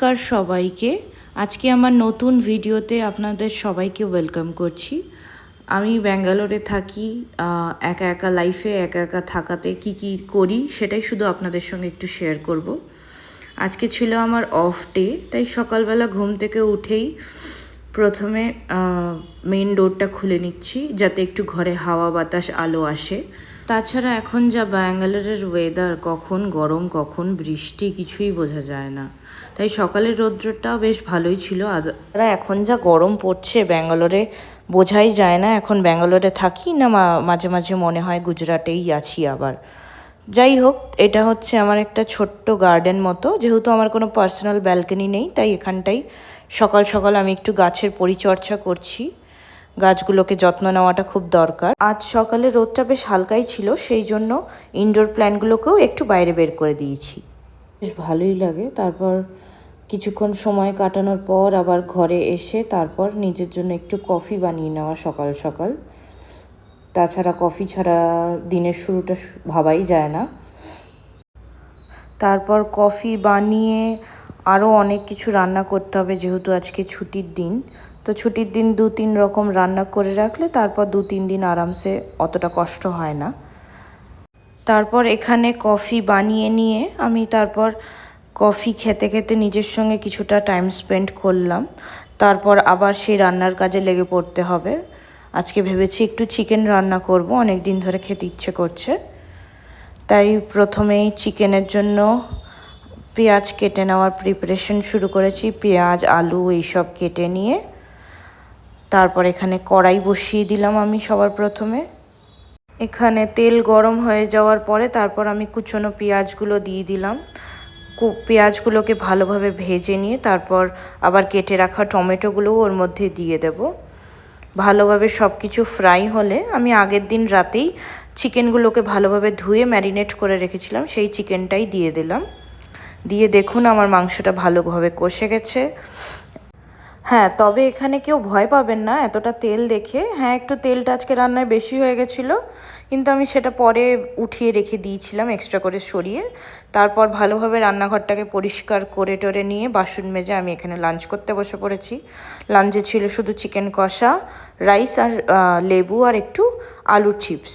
নমস্কার সবাইকে। আজকে আমার নতুন ভিডিওতে আপনাদের সবাইকে ওয়েলকাম করছি। আমি ব্যাঙ্গালোরে থাকি। একা একা লাইফে একা একা থাকাতে কি করি সেটাই শুধু আপনাদের সঙ্গে একটু শেয়ার করব। আজকে ছিল আমার অফ ডে, তাই সকালবেলা ঘুম থেকে উঠেই প্রথমে মেইন ডোরটা খুলে নিচ্ছি যাতে একটু ঘরে হাওয়া বাতাস আলো আসে। তাছাড়া এখন যা ব্যাঙ্গালোরের ওয়েদার, কখন গরম কখন বৃষ্টি কিছুই বোঝা যায় না, তাই সকালের রৌদ্রটাও বেশ ভালোই ছিল। আর এখন যা গরম পড়ছে ব্যাঙ্গালোরে বোঝাই যায় না এখন ব্যাঙ্গালোরে থাকি না মাঝে মাঝে মনে হয় গুজরাটেই আছি আবার। যাই হোক, এটা হচ্ছে আমার একটা ছোট্ট গার্ডেন মতো। যেহেতু আমার কোনো পার্সোনাল ব্যালকনি নেই, তাই এখানটাই সকাল সকাল আমি একটু গাছের পরিচর্যা করছি। গাছগুলোকে যত্ন নেওয়াটা খুব দরকার। আজ সকালে রোদটা বেশ হালকাই ছিল, সেই জন্য ইনডোর প্ল্যান্টগুলোকেও একটু বাইরে বের করে দিয়েছি। বেশ ভালোই লাগে। তারপর কিছুক্ষণ সময় কাটানোর পর আবার ঘরে এসে তারপর নিজের জন্য একটু কফি বানিয়ে নেওয়া সকাল সকাল। তাছাড়া কফি ছাড়া দিনের শুরুটা ভাবাই যায় না। তারপর কফি বানিয়ে আরও অনেক কিছু রান্না করতে হবে, যেহেতু আজকে ছুটির দিন। তো ছুটির দিন 2-3 রকম রান্না করে রাখলে তারপর 2-3 দিন আরামসে অতটা কষ্ট হয় না। তারপর এখানে কফি বানিয়ে নিয়ে আমি তারপর কফি খেতে খেতে নিজের সঙ্গে কিছুটা টাইম স্পেন্ড করলাম। তারপর আবার সেই রান্নার কাজে লেগে পড়তে হবে। আজকে ভেবেছি একটু চিকেন রান্না করব, অনেক দিন ধরে খেতে ইচ্ছে করছে। তাই প্রথমেই চিকেনের জন্য পেঁয়াজ কেটে নেওয়ার প্রিপারেশন শুরু করেছি। পেঁয়াজ, আলু এইসব কেটে নিয়ে তারপর এখানে কড়াই বসিয়ে দিলাম আমি সবার প্রথমে। এখানে তেল গরম হয়ে যাওয়ার পরে তারপর আমি কুচনো পেঁয়াজগুলো দিয়ে দিলাম। পেঁয়াজগুলোকে ভালোভাবে ভেজে নিয়ে তারপর আবার কেটে রাখা টমেটোগুলোও ওর মধ্যে দিয়ে দেব। ভালোভাবে সব কিছু ফ্রাই হলে আমি আগের দিন রাতেই চিকেনগুলোকে ভালোভাবে ধুয়ে ম্যারিনেট করে রেখেছিলাম, সেই চিকেনটাই দিয়ে দিলাম। দিয়ে দেখুন আমার মাংসটা ভালোভাবে কষে গেছে। হ্যাঁ, তবে এখানে কেউ ভয় পাবেন না এতটা তেল দেখে। হ্যাঁ, একটু তেলটা আজকে রান্নায় বেশি হয়ে গেছিলো, কিন্তু আমি সেটা পরে উঠিয়ে রেখে দিয়েছিলাম এক্সট্রা করে সরিয়ে। তারপর ভালোভাবে রান্নাঘরটাকে পরিষ্কার করে টরে নিয়ে বাসন মেজে আমি এখানে লাঞ্চ করতে বসে পড়েছি। লাঞ্চে ছিল শুধু চিকেন কষা, রাইস আর লেবু আর একটু আলুর চিপস।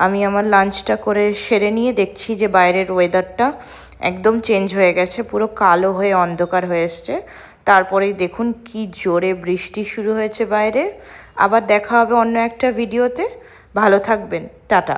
আমি আমার লাঞ্চটা করে সেরে নিয়ে দেখছি যে বাইরের ওয়েদারটা একদম চেঞ্জ হয়ে গেছে, পুরো কালো হয়ে অন্ধকার হয়ে এসছে। তারপরেই দেখুন কি জোরে বৃষ্টি শুরু হয়েছে বাইরে। আবার দেখা হবে অন্য একটা ভিডিওতে। ভালো থাকবেন, টাটা।